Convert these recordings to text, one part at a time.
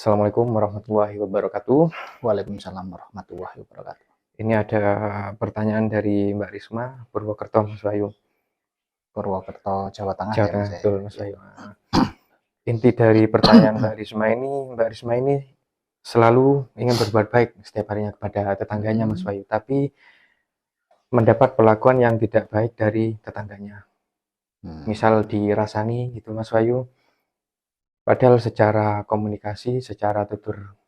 Assalamualaikum warahmatullahi wabarakatuh. Waalaikumsalam warahmatullahi wabarakatuh. Ini ada pertanyaan dari Mbak Risma, Purwokerto, Mas Wahyu. Purwokerto, Jawa Tengah Jawa ya Tengah, Mas ya. betul, Mas Wahyu. Inti dari pertanyaan Mbak Risma ini selalu ingin berbuat baik setiap harinya kepada tetangganya, Mas Wahyu. Tapi mendapat perlakuan yang tidak baik dari tetangganya. Misal dirasani gitu, Mas Wahyu. Padahal secara komunikasi, secara tutur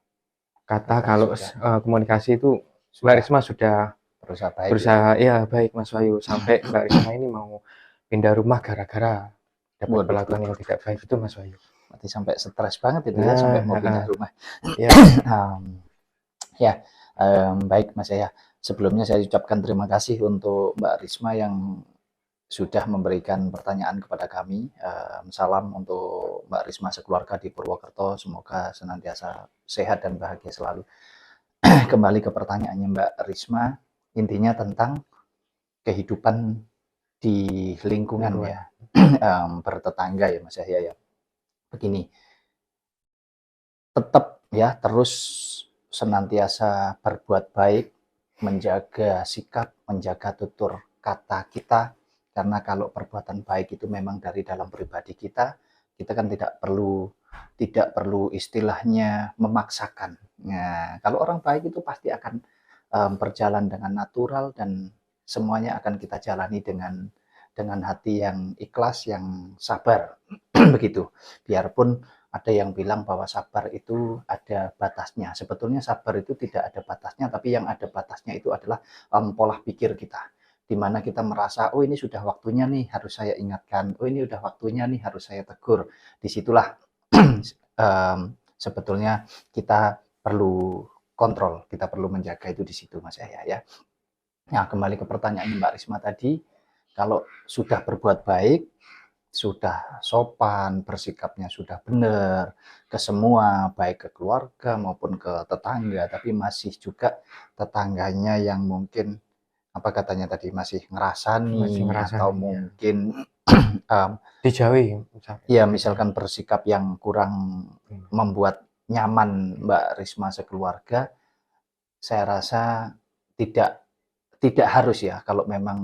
kata, kalau komunikasi itu Mbak Risma sudah berusaha ya baik Mas Wahyu, sampai Mbak Risma ini mau pindah rumah gara-gara dapat perlakuan yang tidak baik itu, Mas Wahyu. Berarti sampai stres banget itu ya, sampai mau pindah rumah. Ya. Baik Mas ya. Sebelumnya saya ucapkan terima kasih untuk Mbak Risma yang sudah memberikan pertanyaan kepada kami. Salam untuk Mbak Risma sekeluarga di Purwokerto, semoga senantiasa sehat dan bahagia selalu. Kembali ke pertanyaannya Mbak Risma, intinya tentang kehidupan di lingkungan ya, bertetangga ya Mas Yahya ya. Begini, tetap ya terus senantiasa berbuat baik, menjaga sikap, menjaga tutur kata kita, karena kalau perbuatan baik itu memang dari dalam pribadi kita kan tidak perlu istilahnya memaksakan. Nah, kalau orang baik itu pasti akan berjalan dengan natural dan semuanya akan kita jalani dengan hati yang ikhlas, yang sabar. Begitu. Biarpun ada yang bilang bahwa sabar itu ada batasnya. Sebetulnya sabar itu tidak ada batasnya, tapi yang ada batasnya itu adalah pola pikir kita. Di mana kita merasa, oh ini sudah waktunya nih harus saya ingatkan, oh ini udah waktunya nih harus saya tegur. Disitulah sebetulnya kita perlu kontrol, kita perlu menjaga itu di situ Mas Yahya ya. Nah, kembali ke pertanyaan Mbak Risma tadi, kalau sudah berbuat baik, sudah sopan, bersikapnya sudah benar ke semua, baik ke keluarga maupun ke tetangga, tapi masih juga tetangganya yang mungkin apa katanya tadi masih ngerasani atau mungkin dijauhi, ya misalkan bersikap yang kurang membuat nyaman Mbak Risma sekeluarga, saya rasa tidak harus ya, kalau memang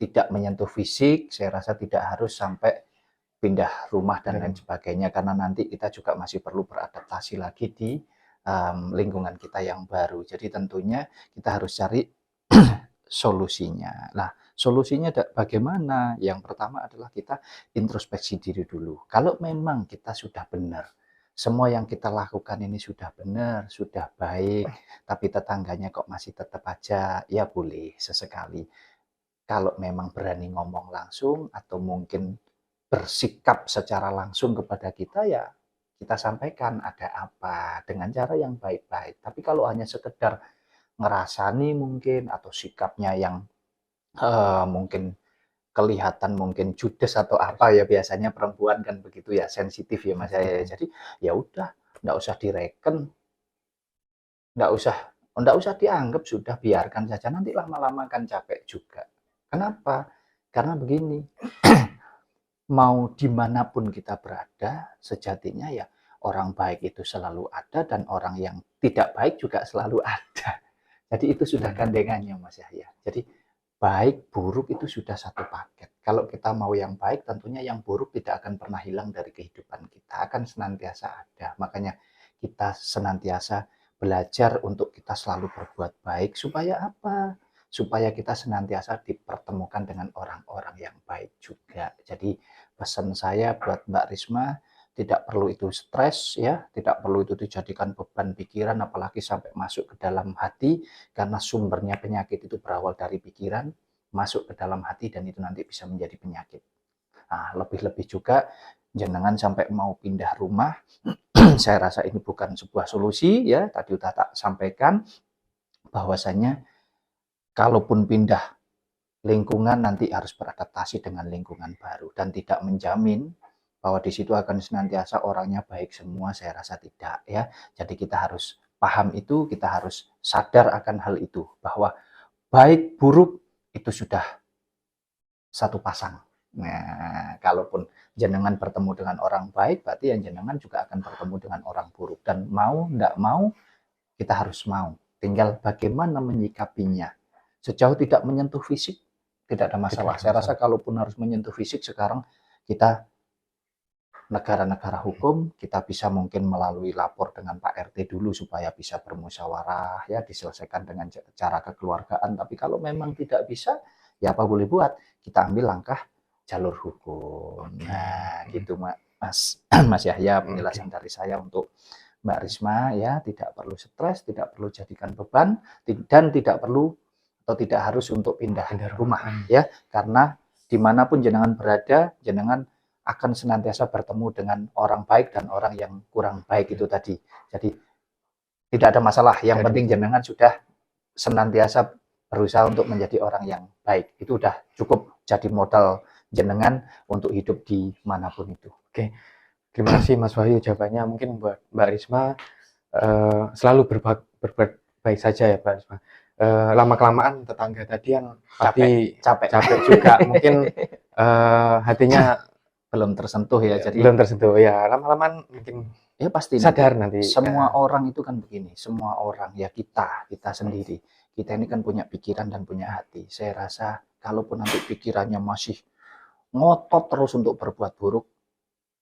tidak menyentuh fisik, saya rasa tidak harus sampai pindah rumah dan lain sebagainya, karena nanti kita juga masih perlu beradaptasi lagi di lingkungan kita yang baru. Jadi tentunya kita harus cari solusinya. Nah, solusinya bagaimana? Yang pertama adalah kita introspeksi diri dulu. Kalau memang kita sudah benar, semua yang kita lakukan ini sudah benar, sudah baik, tapi tetangganya kok masih tetap aja, ya boleh sesekali. Kalau memang berani ngomong langsung atau mungkin bersikap secara langsung kepada kita, ya kita sampaikan ada apa dengan cara yang baik-baik. Tapi kalau hanya sekedar ngerasani mungkin atau sikapnya yang mungkin kelihatan mungkin judes atau apa ya, biasanya perempuan kan begitu ya, sensitif ya Mas ya. Jadi ya udah, nggak usah direken, nggak usah dianggap, sudah biarkan saja, nanti lama-lama kan capek juga. Kenapa? Karena begini, mau dimanapun kita berada, sejatinya ya orang baik itu selalu ada dan orang yang tidak baik juga selalu ada. Jadi itu sudah gandengannya Mas Yahya. Jadi baik buruk itu sudah satu paket. Kalau kita mau yang baik, tentunya yang buruk tidak akan pernah hilang dari kehidupan kita, akan senantiasa ada. Makanya kita senantiasa belajar untuk kita selalu berbuat baik, supaya apa? Supaya kita senantiasa dipertemukan dengan orang-orang yang baik juga. Jadi pesan saya buat Mbak Risma, tidak perlu itu stres ya, tidak perlu itu dijadikan beban pikiran, apalagi sampai masuk ke dalam hati, karena sumbernya penyakit itu berawal dari pikiran, masuk ke dalam hati dan itu nanti bisa menjadi penyakit. Nah, lebih-lebih juga jangan sampai mau pindah rumah. Saya rasa ini bukan sebuah solusi ya, tadi udah tak sampaikan bahwasanya kalaupun pindah lingkungan nanti harus beradaptasi dengan lingkungan baru dan tidak menjamin bahwa di situ akan senantiasa orangnya baik semua, saya rasa tidak ya. Jadi kita harus paham itu, kita harus sadar akan hal itu, bahwa baik buruk itu sudah satu pasang. Nah, kalaupun jenengan bertemu dengan orang baik, berarti yang jenengan juga akan bertemu dengan orang buruk. Dan mau ndak mau, kita harus mau. Tinggal bagaimana menyikapinya. Sejauh tidak menyentuh fisik, tidak ada Tidak masalah. ada Saya rasa masalah. kalaupun harus menyentuh fisik sekarang, kita negara-negara hukum, kita bisa mungkin melalui lapor dengan Pak RT dulu supaya bisa bermusyawarah, ya diselesaikan dengan cara kekeluargaan. Tapi kalau memang tidak bisa, ya apa boleh buat, kita ambil langkah jalur hukum. Oke. Nah, gitu Mas Mas Yahya, penjelasan dari saya untuk Mbak Risma, ya tidak perlu stres, tidak perlu jadikan beban, dan tidak perlu atau tidak harus untuk pindah Pindah rumah, rumah. ya, karena dimanapun jenengan berada, jenengan akan senantiasa bertemu dengan orang baik dan orang yang kurang baik itu tadi. Jadi tidak ada masalah. Yang Tidak ada penting masalah. jenengan sudah senantiasa berusaha untuk menjadi orang yang baik. Itu udah cukup jadi modal jenengan untuk hidup di manapun itu. Oke, terima kasih Mas Wahyu jawabannya. Mungkin buat Mbak Risma selalu berbuat baik saja ya Mbak Risma. Lama-kelamaan tetangga tadi yang pasti Capek. capek juga. Mungkin hatinya Belum tersentuh ya. Jadi belum tersentuh ya. Lama-lama mungkin ya pasti sadar nanti. semua orang itu kan begini, semua orang ya kita sendiri. Kita ini kan punya pikiran dan punya hati. Saya rasa kalaupun nanti pikirannya masih ngotot terus untuk berbuat buruk,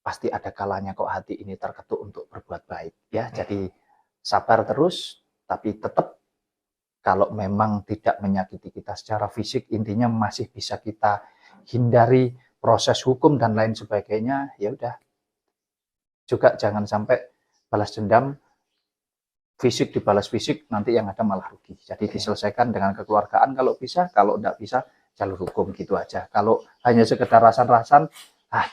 pasti ada kalanya kok hati ini terketuk untuk berbuat baik ya. Jadi sabar terus, tapi tetap kalau memang tidak menyakiti kita secara fisik, intinya masih bisa kita hindari proses hukum dan lain sebagainya, ya udah. Juga jangan sampai balas dendam, fisik dibalas fisik, nanti yang ada malah rugi. Jadi diselesaikan dengan kekeluargaan kalau bisa, kalau tidak bisa jalur hukum gitu aja. Kalau hanya sekedar rasan-rasan,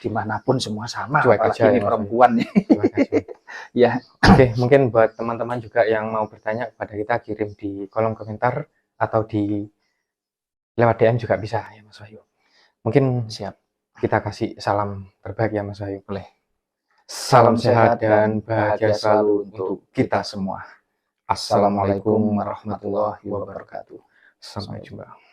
dimanapun semua sama, Cuek apalagi aja ini ya, Mas. perempuan nih. Terima kasih. Ya, Oke, mungkin buat teman-teman juga yang mau bertanya kepada kita, kirim di kolom komentar atau di lewat DM juga bisa ya Mas Wahyu. Mungkin siap. kita kasih salam terbaik ya Mas Wahyu. Boleh. Salam sehat dan bahagia selalu untuk kita semua. Assalamualaikum warahmatullahi wabarakatuh. Sampai jumpa.